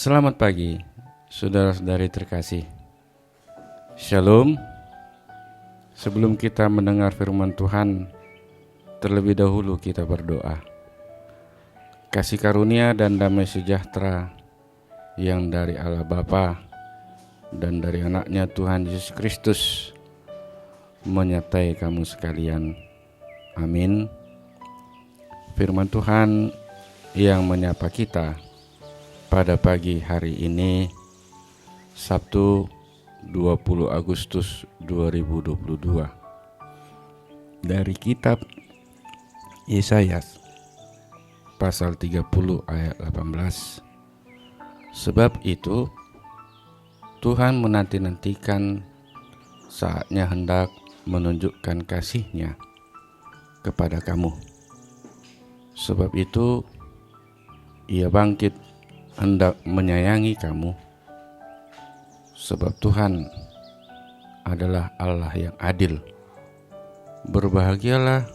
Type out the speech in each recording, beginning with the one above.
Selamat pagi, saudara-saudari terkasih. Shalom. Sebelum kita mendengar firman Tuhan, terlebih dahulu kita berdoa. Kasih karunia dan damai sejahtera yang dari Allah Bapa dan dari anaknya Tuhan Yesus Kristus menyertai kamu sekalian. Amin. Firman Tuhan yang menyapa kita pada pagi hari ini, Sabtu 20 Agustus 2022, dari kitab Yesaya pasal 30 ayat 18. Sebab itu Tuhan menanti-nantikan saatnya hendak menunjukkan kasih-Nya kepada kamu. Sebab itu Ia bangkit hendak menyayangi kamu, sebab Tuhan adalah Allah yang adil. Berbahagialah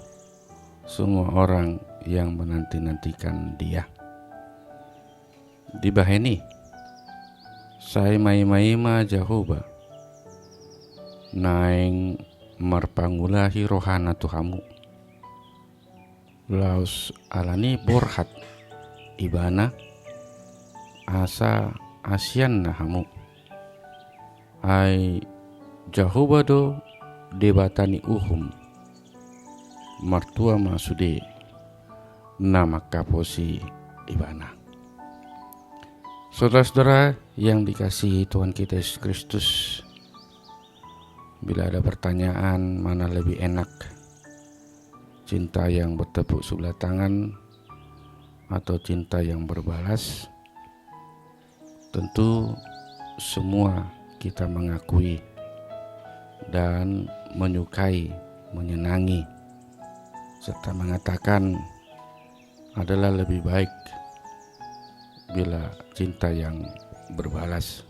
semua orang yang menanti-nantikan Dia. Di baheni sai mai-maima Jehovah naing marpangulahi rohana Tuhamu, laus alani borhat ibana asa asian nahamu, ai Jehovah do debatani uhum martua masude nama kaposi ibana. Saudara-saudara yang dikasihi Tuhan kita Yesus Kristus, bila ada pertanyaan mana lebih enak, cinta yang bertepuk sebelah tangan atau cinta yang berbalas, tentu semua kita mengakui dan menyukai, menyenangi, serta mengatakan adalah lebih baik bila cinta yang berbalas.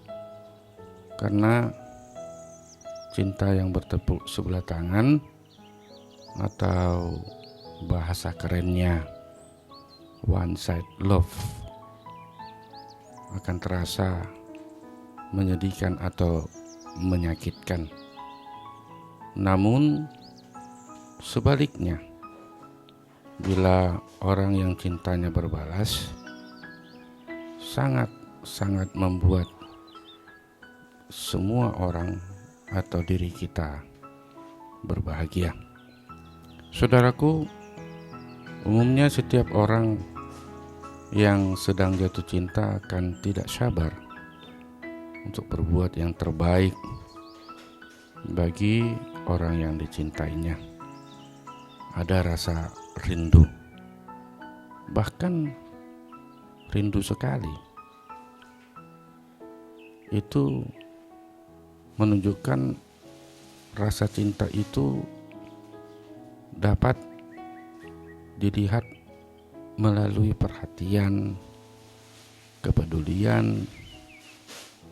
Karena cinta yang bertepuk sebelah tangan, atau bahasa kerennya one side love, akan terasa menyedihkan atau menyakitkan. Namun sebaliknya, bila orang yang cintanya berbalas, sangat membuat semua orang atau diri kita berbahagia. Saudaraku, umumnya setiap orang yang sedang jatuh cinta akan tidak sabar untuk berbuat yang terbaik bagi orang yang dicintainya. Ada rasa rindu, bahkan rindu sekali. Itu menunjukkan rasa cinta itu dapat dilihat melalui perhatian, kepedulian,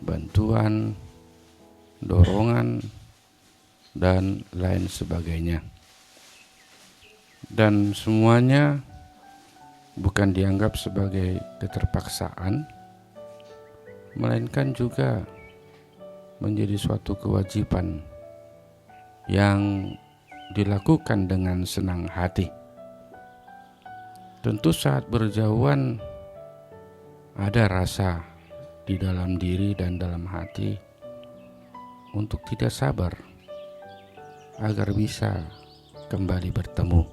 bantuan, dorongan, dan lain sebagainya. Dan semuanya bukan dianggap sebagai keterpaksaan, melainkan juga menjadi suatu kewajiban yang dilakukan dengan senang hati. Tentu saat berjauhan ada rasa di dalam diri dan dalam hati untuk tidak sabar agar bisa kembali bertemu,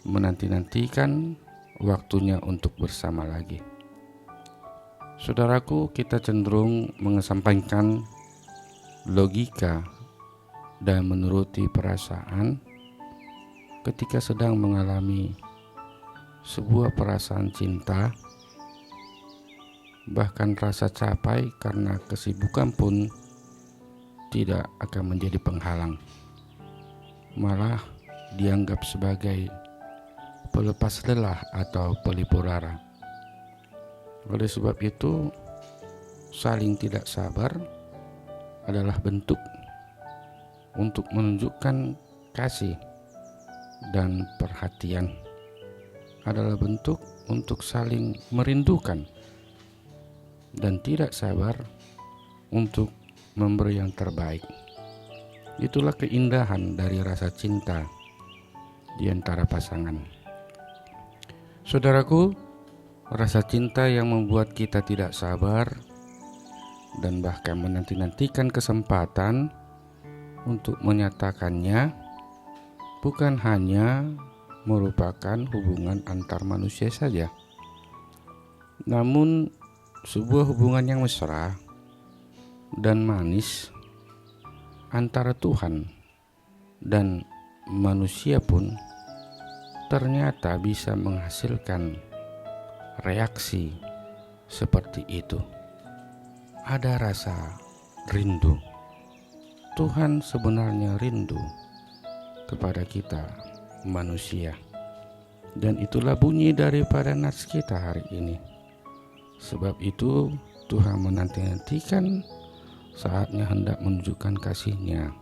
menanti-nantikan waktunya untuk bersama lagi. Saudaraku, kita cenderung mengesampingkan logika dan menuruti perasaan ketika sedang mengalami sebuah perasaan cinta. Bahkan rasa capai karena kesibukan pun tidak akan menjadi penghalang, malah dianggap sebagai pelepas lelah atau pelipur lara. Oleh sebab itu, saling tidak sabar adalah bentuk untuk menunjukkan kasih dan perhatian, adalah bentuk untuk saling merindukan dan tidak sabar untuk memberi yang terbaik. Itulah keindahan dari rasa cinta di antara pasangan. Saudaraku, rasa cinta yang membuat kita tidak sabar dan bahkan menanti-nantikan kesempatan untuk menyatakannya bukan hanya merupakan hubungan antar manusia saja, namun sebuah hubungan yang mesra dan manis antara Tuhan dan manusia pun ternyata bisa menghasilkan reaksi seperti itu. Ada rasa rindu. Tuhan sebenarnya rindu kepada kita manusia. Dan itulah bunyi daripada nats kita hari ini. Sebab itu Tuhan menanti-nantikan saatnya hendak menunjukkan kasih-Nya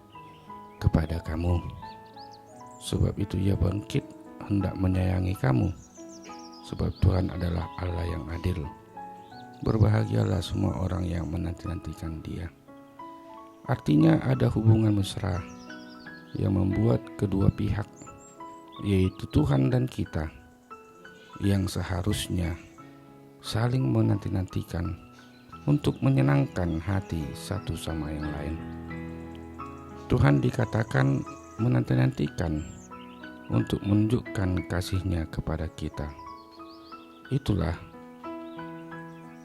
kepada kamu. Sebab itu Ia bangkit hendak menyayangi kamu. Sebab Tuhan adalah Allah yang adil. Berbahagialah semua orang yang menanti-nantikan Dia. Artinya ada hubungan mesra yang membuat kedua pihak, yaitu Tuhan dan kita, yang seharusnya saling menanti-nantikan untuk menyenangkan hati satu sama yang lain. Tuhan dikatakan menanti-nantikan untuk menunjukkan kasih-Nya kepada kita. Itulah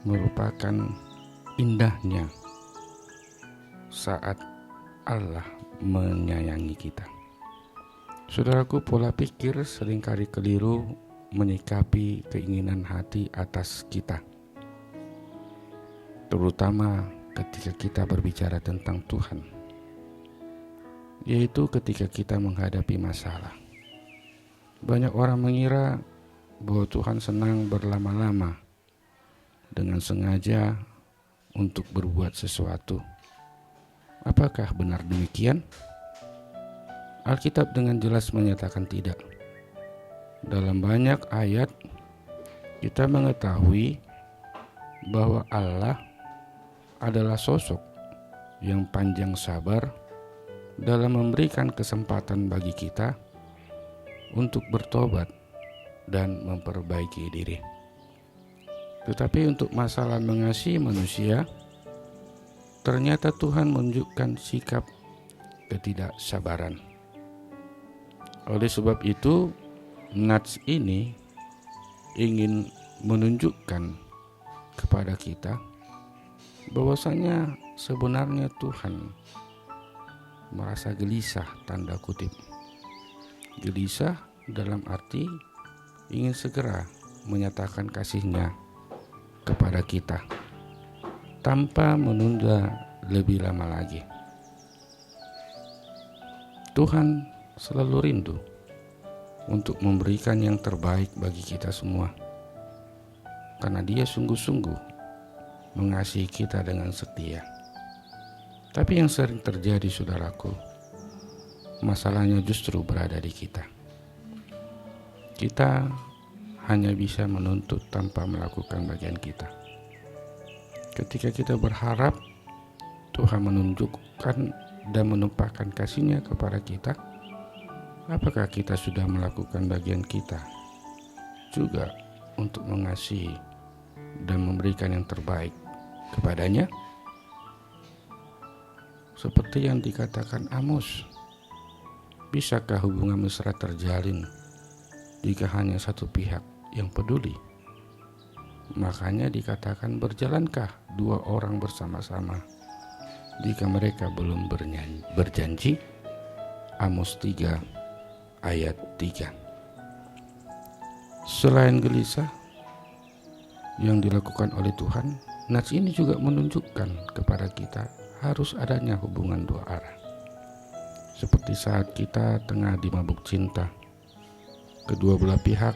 merupakan indahnya saat Allah menyayangi kita. Saudaraku, pola pikir seringkali keliru menyikapi keinginan hati atas kita, terutama ketika kita berbicara tentang Tuhan, yaitu ketika kita menghadapi masalah. Banyak orang mengira bahwa Tuhan senang berlama-lama dengan sengaja untuk berbuat sesuatu. Apakah benar demikian? Alkitab dengan jelas menyatakan tidak. Dalam banyak ayat kita mengetahui bahwa Allah adalah sosok yang panjang sabar dalam memberikan kesempatan bagi kita untuk bertobat dan memperbaiki diri. Tetapi untuk masalah mengasihi manusia, ternyata Tuhan menunjukkan sikap ketidaksabaran. Oleh sebab itu, nats ini ingin menunjukkan kepada kita bahwasanya sebenarnya Tuhan merasa gelisah, tanda kutip. Gelisah dalam arti ingin segera menyatakan kasih-Nya kepada kita tanpa menunda lebih lama lagi. Tuhan selalu rindu untuk memberikan yang terbaik bagi kita semua, karena Dia sungguh-sungguh mengasihi kita dengan setia. Tapi yang sering terjadi, saudaraku, masalahnya justru berada di kita. Kita hanya bisa menuntut tanpa melakukan bagian kita. Ketika kita berharap Tuhan menunjukkan dan menumpahkan kasih-Nya kepada kita, apakah kita sudah melakukan bagian kita juga untuk mengasihi dan memberikan yang terbaik kepadanya? Seperti yang dikatakan Amos, bisakah hubungan mesra terjalin jika hanya satu pihak yang peduli? Makanya dikatakan, berjalankah dua orang bersama-sama jika mereka belum berjanji? Amos 3 ayat 3. Selain gelisah yang dilakukan oleh Tuhan, nats ini juga menunjukkan kepada kita harus adanya hubungan dua arah. Seperti saat kita tengah dimabuk cinta, kedua belah pihak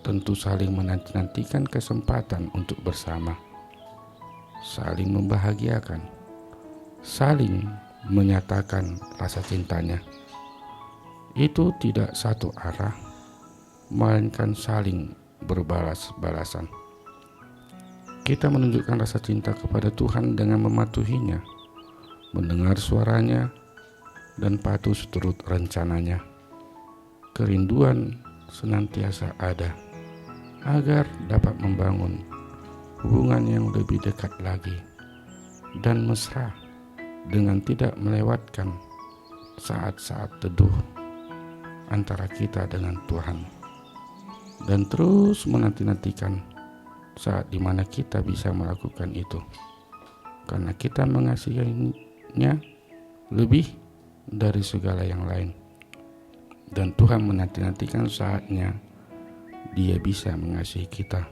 tentu saling menanti-nantikan kesempatan untuk bersama, saling membahagiakan, saling menyatakan rasa cintanya. Itu tidak satu arah, melainkan saling berbalas-balasan. Kita menunjukkan rasa cinta kepada Tuhan dengan mematuhinya, mendengar suaranya, dan patuh seturut rencananya. Kerinduan senantiasa ada, agar dapat membangun hubungan yang lebih dekat lagi dan mesra dengan tidak melewatkan saat-saat teduh antara kita dengan Tuhan, dan terus menanti-nantikan saat dimana kita bisa melakukan itu, karena kita mengasihinya lebih dari segala yang lain, dan Tuhan menanti-nantikan saatnya Dia bisa mengasihi kita,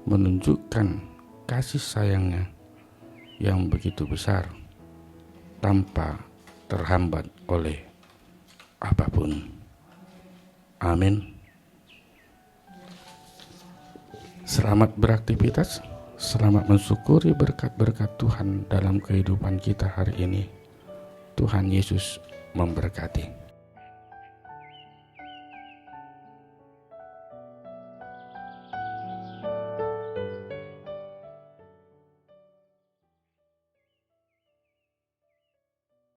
menunjukkan kasih sayangnya yang begitu besar tanpa terhambat oleh apapun. Amin. Selamat beraktivitas, selamat mensyukuri berkat-berkat Tuhan dalam kehidupan kita hari ini. Tuhan Yesus memberkati.